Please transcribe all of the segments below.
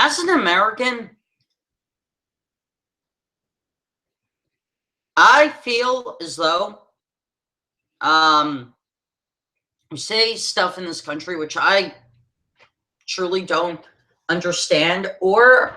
As an American, I feel as though we say stuff in this country which I truly don't understand or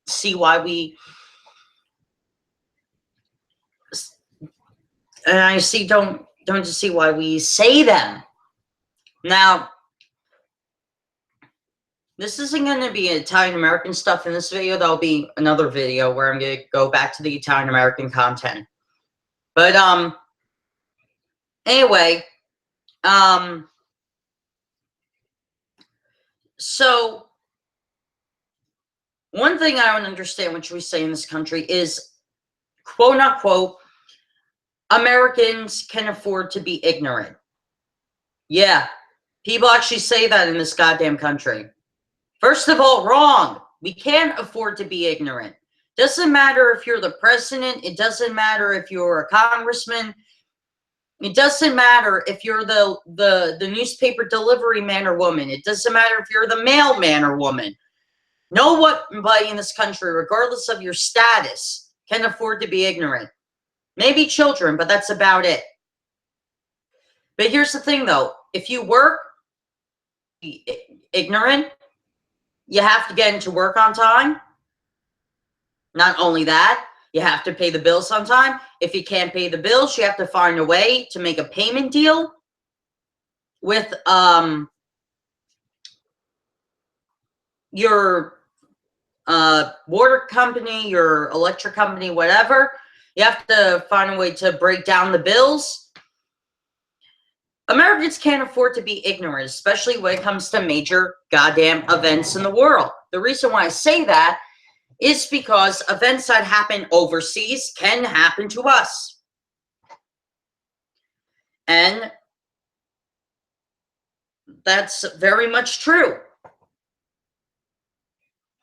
see why we and I see don't see why we say them. Now, this isn't going to be Italian American stuff in this video. That'll be another video where I'm going to go back to the Italian American content. But anyway, so one thing I don't understand, which we say in this country, is quote unquote, Americans can afford to be ignorant. Yeah, people actually say that in this goddamn country. First of all, wrong. We can't afford to be ignorant. Doesn't matter if you're the president. It doesn't matter if you're a congressman. It doesn't matter if you're the newspaper delivery man or woman. It doesn't matter if you're the mailman or woman. Nobody in this country, regardless of your status, can afford to be ignorant. Maybe children, but that's about it. But here's the thing, though. If you work ignorant, you have to get into work on time. Not only that, you have to pay the bills on time. If you can't pay the bills, you have to find a way to make a payment deal with your water company, your electric company, whatever. You have to find a way to break down the bills. Americans can't afford to be ignorant, especially when it comes to major goddamn events in the world. The reason why I say that is because events that happen overseas can happen to us. And that's very much true.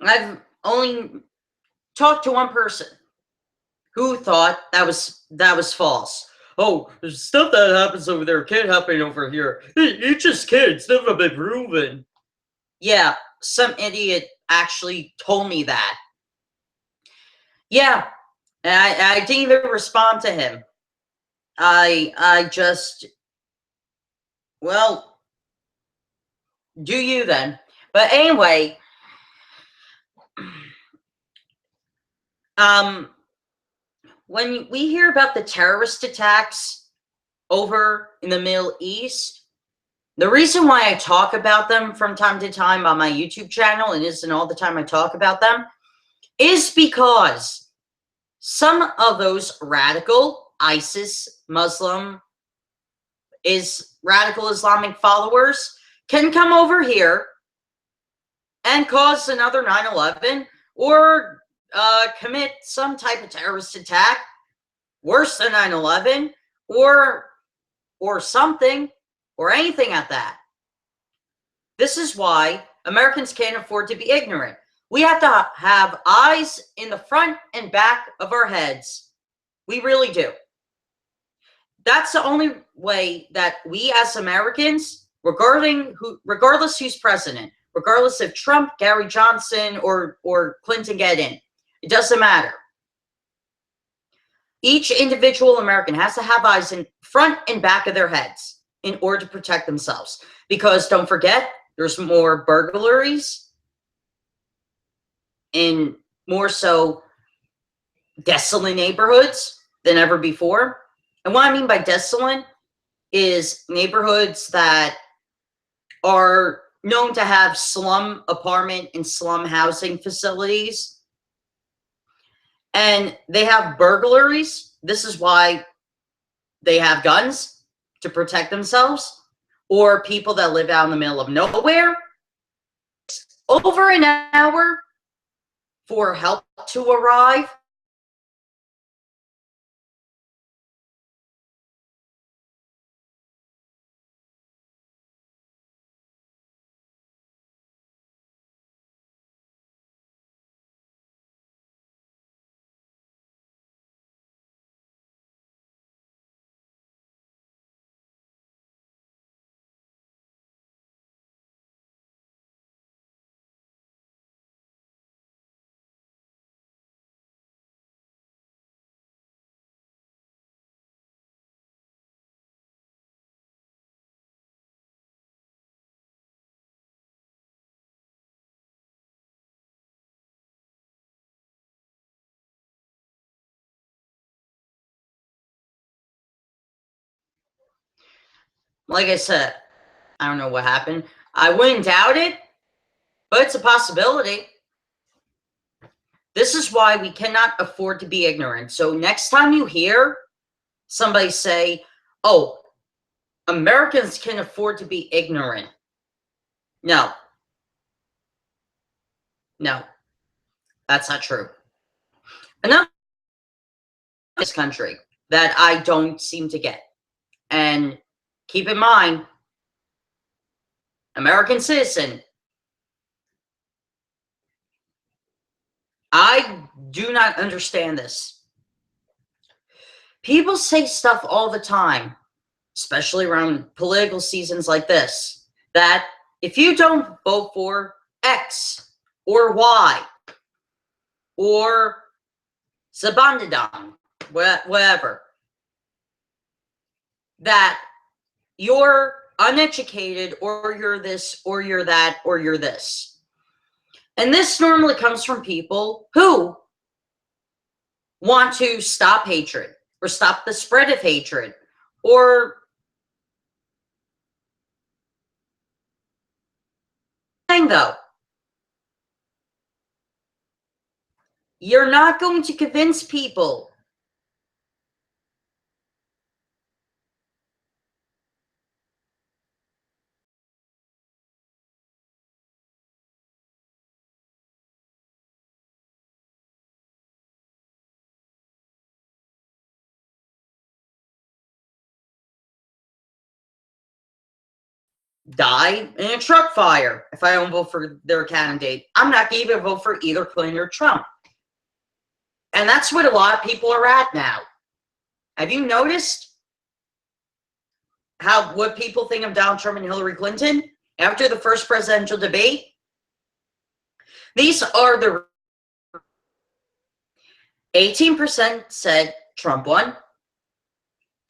I've only talked to one person who thought that was false. Oh, there's stuff that happens over there can't happen over here. It's just kids. It's never been proven. Yeah, some idiot actually told me that. Yeah, and I didn't even respond to him. I just, well, do you then. But anyway, when we hear about the terrorist attacks over in the Middle East, the reason why I talk about them from time to time on my YouTube channel, and isn't all the time I talk about them, is because some of those radical ISIS, radical Islamic followers can come over here and cause another 9/11 or commit some type of terrorist attack worse than 9/11 or something or anything at that. This is why Americans can't afford to be ignorant. We have to have eyes in the front and back of our heads. We really do. That's the only way that we as Americans, regardless who's president, regardless if Trump, Gary Johnson, or Clinton get in, it doesn't matter. Each individual American has to have eyes in front and back of their heads in order to protect themselves. Because don't forget, there's more burglaries in more so desolate neighborhoods than ever before. And what I mean by desolate is neighborhoods that are known to have slum apartment and slum housing facilities. And they have burglaries. This is why they have guns, to protect themselves. Or people that live out in the middle of nowhere. Over an hour for help to arrive. like I said, I don't know what happened. I wouldn't doubt it, but it's a possibility. This is why we cannot afford to be ignorant. So next time you hear somebody say, oh, Americans can afford to be ignorant. No. No. That's not true. Another this country that I don't seem to get. And keep in mind, American citizen, I do not understand this. People say stuff all the time, especially around political seasons like this, that if you don't vote for X or Y or Zabandadam, whatever, that you're uneducated or you're this or you're that or you're this. And this normally comes from people who want to stop hatred or stop the spread of hatred or thing though. You're not going to convince people. Die in a truck fire if I don't vote for their candidate. I'm not going to even vote for either Clinton or Trump. And that's what a lot of people are at now. Have you noticed what people think of Donald Trump and Hillary Clinton after the first presidential debate? These are the 18% said Trump won,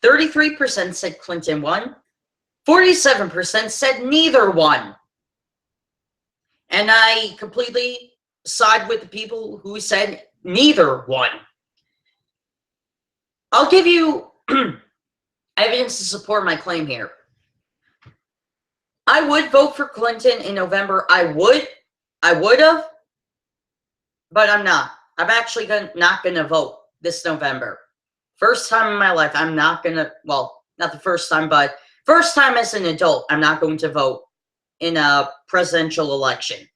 33% said Clinton won, 47% said neither won. And I completely side with the people who said neither won. I'll give you evidence to support my claim here. I would vote for Clinton in November. I would have, but I'm not. I'm actually not going to vote this November. First time in my life, I'm not going to, well, not the first time, but first time as an adult, I'm not going to vote in a presidential election.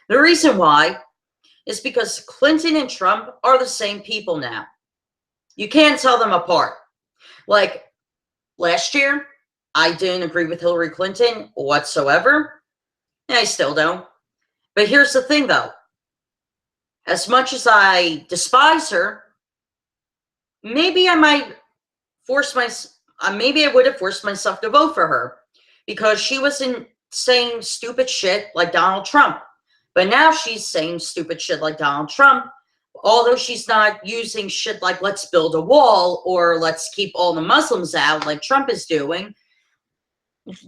The reason why is because Clinton and Trump are the same people now. You can't tell them apart. Like last year, I didn't agree with Hillary Clinton whatsoever, and I still don't. But here's the thing, though. As much as I despise her, maybe I might maybe I would have forced myself to vote for her because she wasn't saying stupid shit like Donald Trump. But now she's saying stupid shit like Donald Trump, although she's not using shit like let's build a wall or let's keep all the Muslims out like Trump is doing.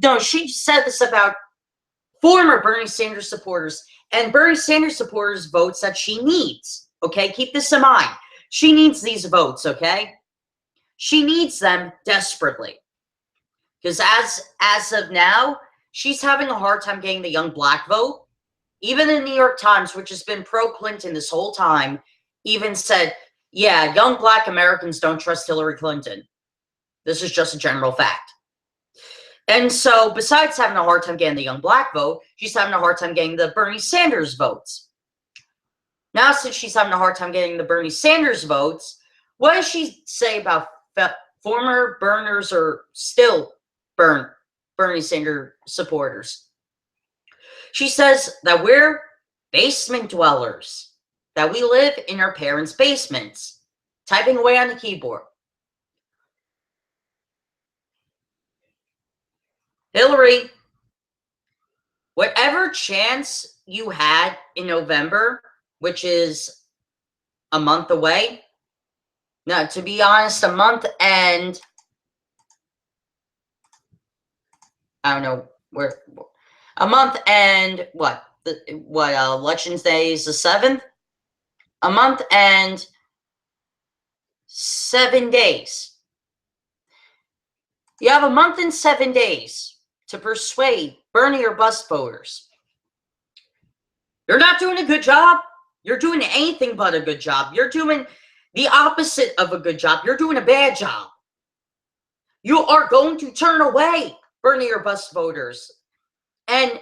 No, she said this about former Bernie Sanders supporters and Bernie Sanders supporters votes that she needs. Okay, keep this in mind. She needs these votes, okay? She needs them desperately. Because as of now, she's having a hard time getting the young black vote. Even the New York Times, which has been pro-Clinton this whole time, even said, yeah, young black Americans don't trust Hillary Clinton. This is just a general fact. And so besides having a hard time getting the young black vote, she's having a hard time getting the Bernie Sanders votes. Now, since she's having a hard time getting the Bernie Sanders votes, what does she say about former burners or still Bernie Sanders supporters? She says that we're basement dwellers, that we live in our parents' basements, typing away on the keyboard. Hillary, whatever chance you had in November, which is a month away, no, to be honest, a month and I don't know where, a month and what elections day is the 7th? A month and 7 days. You have a month and 7 days to persuade Bernie or bust voters. You're not doing a good job. You're doing anything but a good job. You're doing the opposite of a good job. You're doing a bad job. You are going to turn away Bernie or bust voters and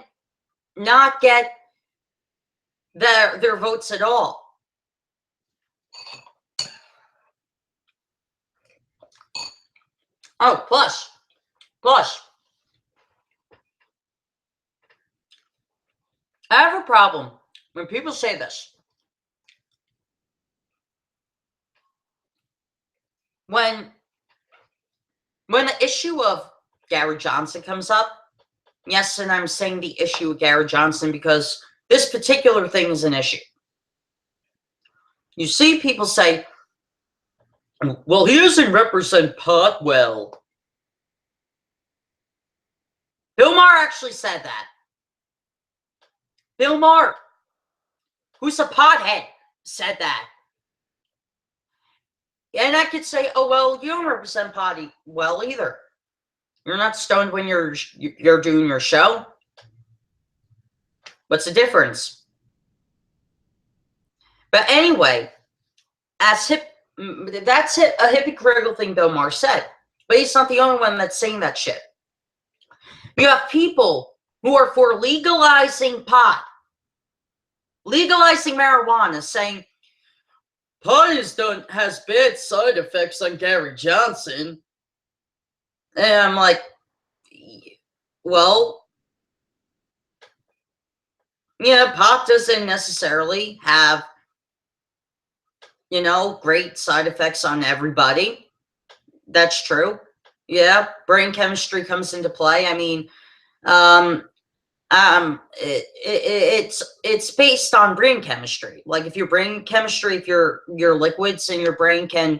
not get their votes at all. Oh, plus, I have a problem when people say this. When the issue of Gary Johnson comes up, yes, and I'm saying the issue of Gary Johnson because this particular thing is an issue. You see people say, well, he doesn't represent pot well. Bill Maher actually said that. Bill Maher, who's a pothead, said that. And I could say, oh, well, you don't represent potty well either. You're not stoned when you're doing your show. What's the difference? But anyway, that's a hypocritical thing Bill Maher said. But he's not the only one that's saying that shit. You have people who are for legalizing pot, legalizing marijuana, saying pot has bad side effects on Gary Johnson. And I'm like, well, yeah, pot doesn't necessarily have, great side effects on everybody. That's true. Yeah, brain chemistry comes into play. I mean, it's based on brain chemistry. Like if your brain chemistry, if your liquids in your brain can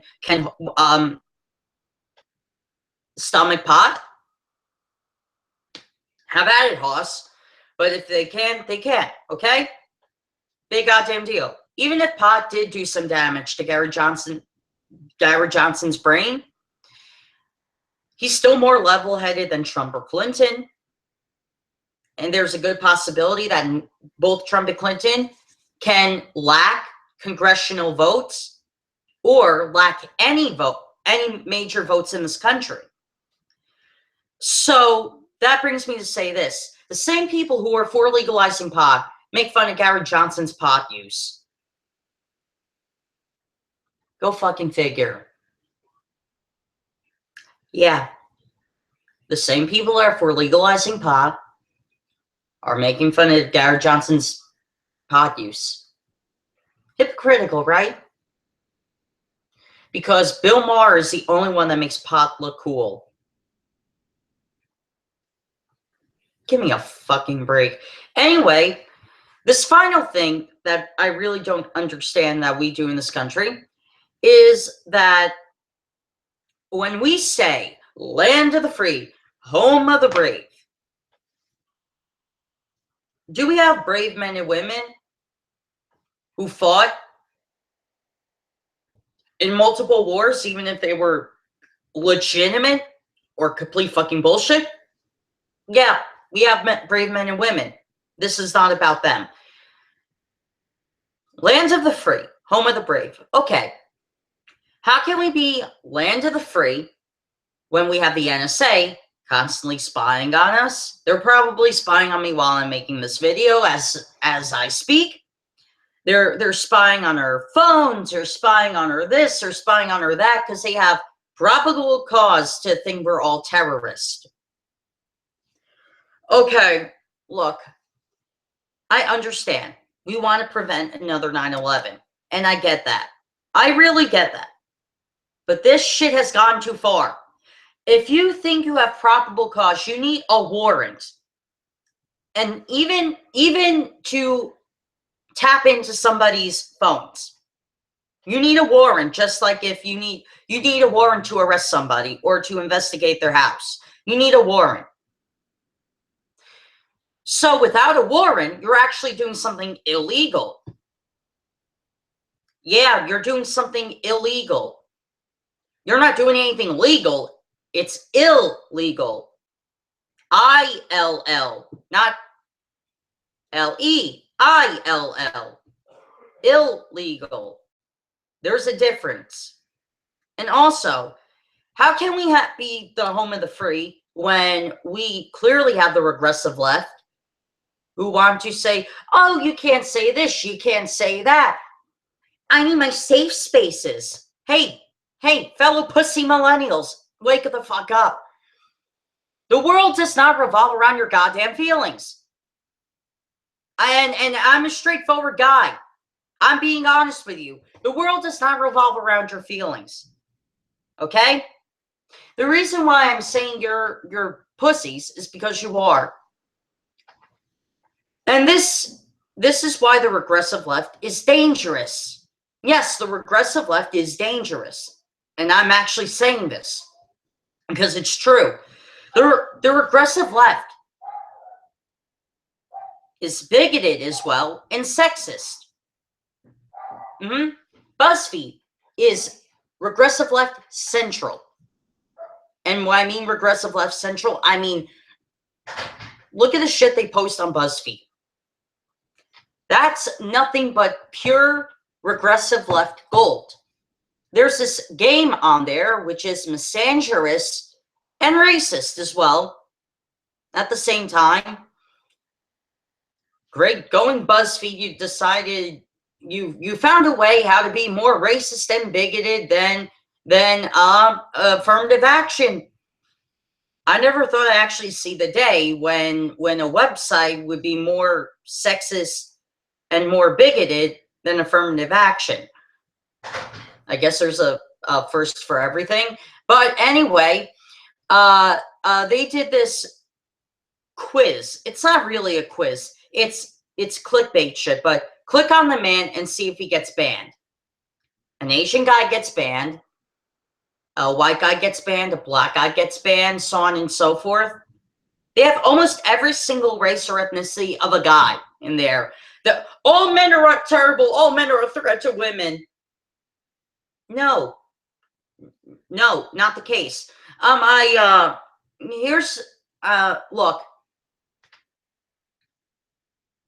stomach pot, have at it, Hoss. But if they can't, they can't. Okay, big goddamn deal. Even if pot did do some damage to Gary Johnson's brain, he's still more level-headed than Trump or Clinton. And there's a good possibility that both Trump and Clinton can lack congressional votes or lack any major votes in this country. So that brings me to say this. The same people who are for legalizing pot make fun of Gary Johnson's pot use. Go fucking figure. Yeah. The same people who are for legalizing pot are making fun of Gary Johnson's pot use. Hypocritical, right? Because Bill Maher is the only one that makes pot look cool. Give me a fucking break. Anyway, this final thing that I really don't understand that we do in this country is that when we say land of the free, home of the brave, do we have brave men and women who fought in multiple wars, even if they were legitimate or complete fucking bullshit? Yeah, we have brave men and women. This is not about them. Land of the free, home of the brave. Okay. How can we be land of the free when we have the NSA constantly spying on us? They're probably spying on me while I'm making this video as I speak. They're spying on our phones, or spying on our this, or spying on our that, because they have probable cause to think we're all terrorists. Okay, look, I understand. We want to prevent another 9/11, and I get that. I really get that. But this shit has gone too far. If you think you have probable cause, you need a warrant. And even to tap into somebody's phones, you need a warrant, just like if you need a warrant to arrest somebody or to investigate their house. You need a warrant. So without a warrant, you're actually doing something illegal. Yeah, you're doing something illegal. You're not doing anything legal It's illegal. I-L-L, not L-E-I-L-L. Illegal. There's a difference. And also, how can we be the home of the free when we clearly have the regressive left who want to say, oh, you can't say this, you can't say that. I need my safe spaces. Hey, fellow pussy millennials, wake the fuck up. The world does not revolve around your goddamn feelings. And I'm a straightforward guy. I'm being honest with you. The world does not revolve around your feelings. Okay? The reason why I'm saying you're pussies is because you are. And this is why the regressive left is dangerous. Yes, the regressive left is dangerous. And I'm actually saying this because it's true. The regressive left is bigoted as well and sexist. BuzzFeed is regressive left central. And when I mean regressive left central, I mean, look at the shit they post on BuzzFeed. That's nothing but pure regressive left gold. There's this game on there which is misandrous and racist as well at the same time. Great, going BuzzFeed, you decided you found a way how to be more racist and bigoted than affirmative action. I never thought I'd actually see the day when a website would be more sexist and more bigoted than affirmative action. I guess there's a first for everything. But anyway, they did this quiz. It's not really a quiz. It's clickbait shit, but click on the man and see if he gets banned. An Asian guy gets banned. A white guy gets banned. A black guy gets banned, so on and so forth. They have almost every single race or ethnicity of a guy in there. All men are terrible. All men are a threat to women. No, not the case. Look.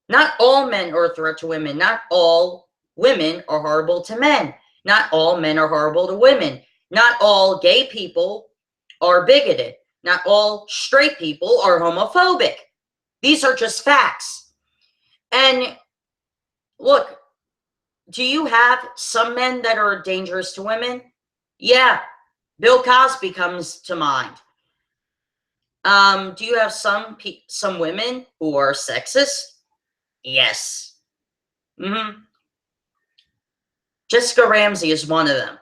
Not all men are a threat to women. Not all women are horrible to men. Not all men are horrible to women. Not all gay people are bigoted. Not all straight people are homophobic. These are just facts. And look, do you have some men that are dangerous to women? Yeah, Bill Cosby comes to mind. Do you have some women who are sexist? Yes. Jessica Ramsey is one of them.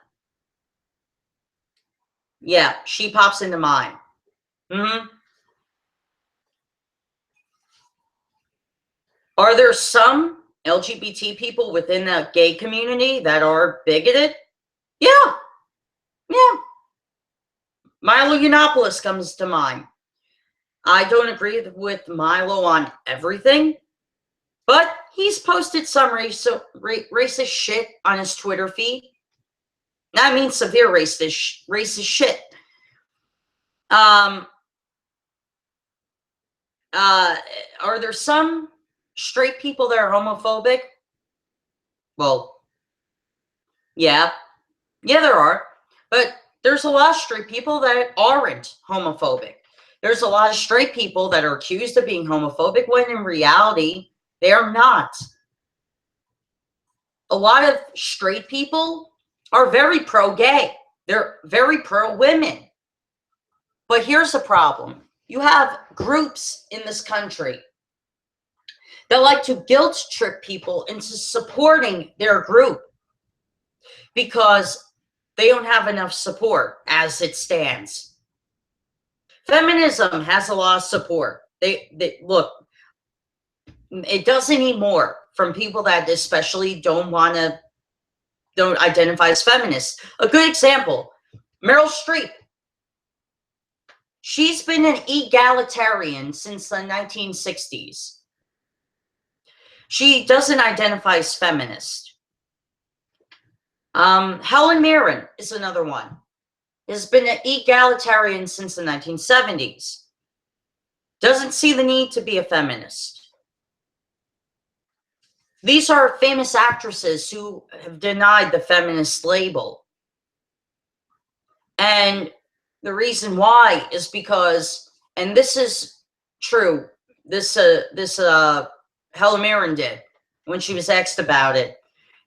Yeah, she pops into mind. Are there some LGBT people within the gay community that are bigoted? Yeah. Milo Yiannopoulos comes to mind. I don't agree with Milo on everything, but he's posted some racist shit on his Twitter feed. I mean severe racist shit. Are there some straight people that are homophobic? Well, yeah, there are. But there's a lot of straight people that aren't homophobic. There's a lot of straight people that are accused of being homophobic when in reality, they are not. A lot of straight people are very pro-gay. They're very pro-women. But here's the problem. You have groups in this country that like to guilt trip people into supporting their group because they don't have enough support as it stands. Feminism has a lot of support. They look, it doesn't need more from people that especially don't identify as feminists. A good example, Meryl Streep. She's been an egalitarian since the 1960s. She doesn't identify as feminist. Helen Mirren is another one. has been an egalitarian since the 1970s. Doesn't see the need to be a feminist. These are famous actresses who have denied the feminist label. And the reason why is because, and this is true, Helen Mirren did when she was asked about it.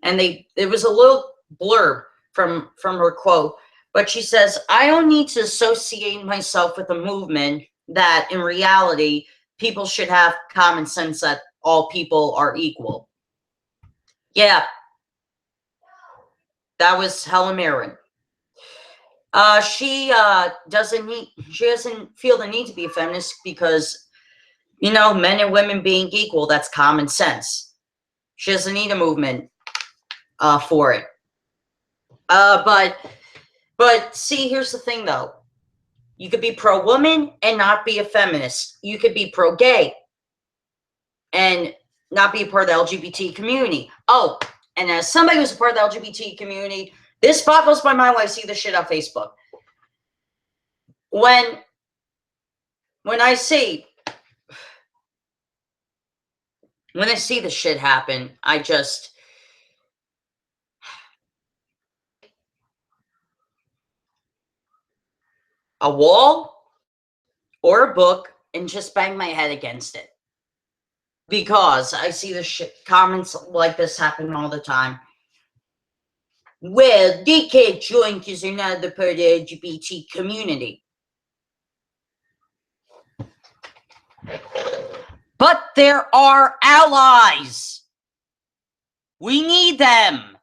And it was a little blurb from her quote, but she says, "I don't need to associate myself with a movement that in reality people should have common sense that all people are equal." Yeah, that was Helen Mirren. She doesn't feel the need to be a feminist because, men and women being equal, that's common sense. She doesn't need a movement for it. But see, here's the thing though. You could be pro-woman and not be a feminist. You could be pro-gay and not be a part of the LGBT community. Oh, and as somebody who's a part of the LGBT community, this boggles my mind when I see this shit on Facebook. When I see this shit happen, I just, a wall or a book and just bang my head against it. Because I see the comments like this happen all the time. Well, they can't join because they're not the part of the LGBT community. But there are allies. We need them.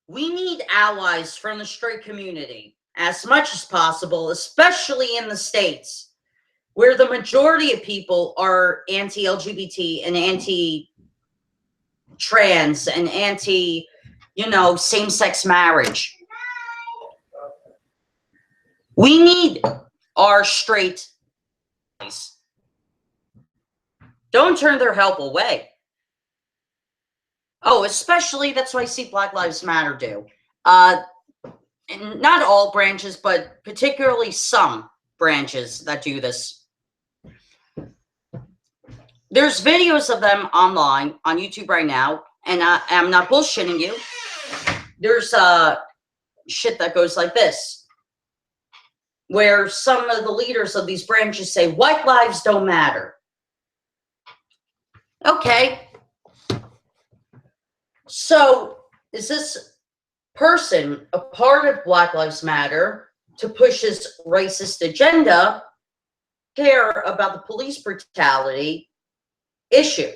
We need allies from the straight community as much as possible, especially in the States, where the majority of people are anti-LGBT and anti-trans and anti, same-sex marriage. We need our straight allies. Don't turn their help away. Oh, especially, that's what I see Black Lives Matter do. And not all branches, but particularly some branches that do this. There's videos of them online on YouTube right now, and I'm not bullshitting you. There's shit that goes like this, where some of the leaders of these branches say, white lives don't matter. Okay. So, is this person a part of Black Lives Matter to push his racist agenda, care about the police brutality issue?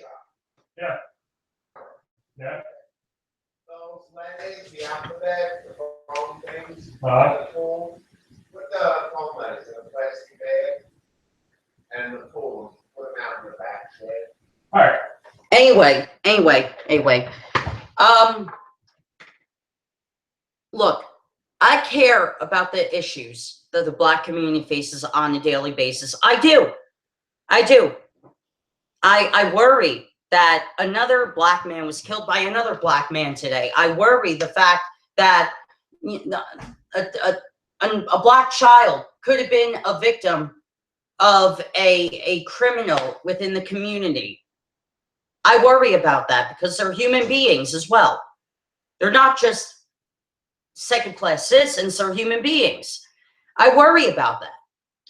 Yeah. Yeah. Those letters, the alphabet, the phone things, Uh-huh. the form. Put the phone letters in a plastic bag and the forms, put them out in the back shed. All right. Anyway. Look, I care about the issues that the Black community faces on a daily basis. I do. I worry that another Black man was killed by another Black man today. I worry the fact that a Black child could have been a victim of a criminal within the community. I worry about that because they're human beings as well. They're not just second-class citizens, they're human beings. I worry about that.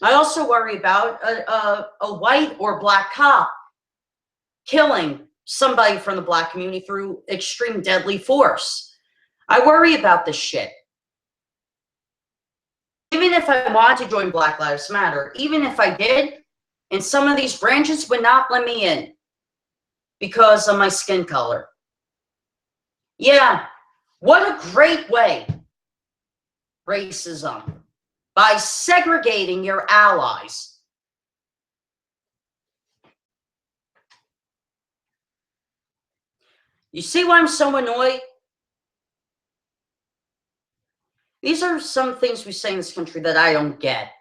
I also worry about a white or Black cop killing somebody from the Black community through extreme deadly force. I worry about this shit. Even if I wanted to join Black Lives Matter, even if I did, and some of these branches would not let me in because of my skin color. Yeah, what a great way. Racism. By segregating your allies. You see why I'm so annoyed? These are some things we say in this country that I don't get.